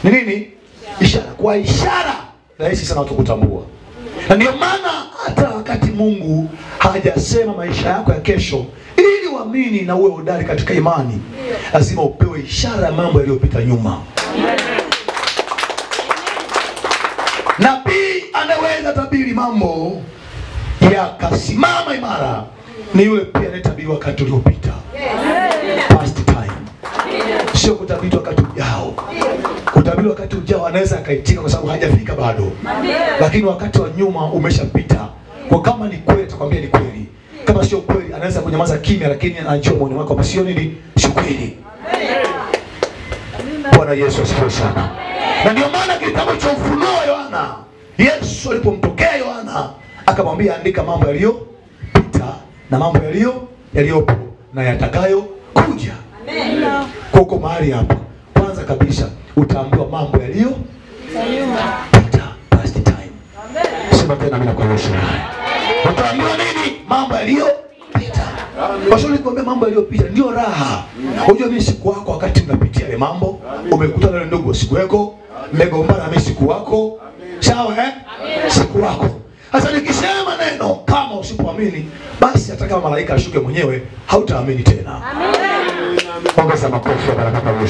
Ni nini? Ishara. Kwa ishara rahisi sana watu kutambua. Na ndio maana hata wakati Mungu hajasema maisha yako ya kesho, ili uamini na uwe hodari katika imani, lazima upewe ishara ya mambo yaliyopita nyuma. Nabii anaweza tabiri mambo yakasimama imara, ni yule pia anayetabiri wakati uliopita. Past time. Sio kutabiri wakati ujao. Kutabiri wakati ujao anaweza akaitika kwa sababu hajafika bado. Lakini wakati wa nyuma umeshapita. Kwa kama ni kweli atakwambia ni kweli. Kama sio kweli anaweza kunyamaza kimya, lakini anajua moyoni mwako kama sio nini, sio kweli. Bwana Yesu asifiwe sana. Na ndio maana kitabu cha Ufunuo Yohana, Yesu alipomtokea Yohana akamwambia andika mambo yaliyopita na mambo yaliyopo na yatakayo kuja. Amen. Kwa mahali hapa kwanza kabisa utaambiwa mambo yaliyopita, past time. Amen. Sema tena mimi kwa Yesu. Utaambiwa nini? Mambo yaliyopita. Kwa sababu nikwambia mambo yaliyopita ndio raha. Unajua mimi siku wako wakati unapitia ile mambo, umekutana na ndugu siku yako, mmegombana mimi siku wako. Sawa siku wako. Sasa nikisema neno kama usipoamini, basi hata kama malaika ashuke mwenyewe hautaamini tena. Amen. Ongeza makofi ya baraka kwa Yesu.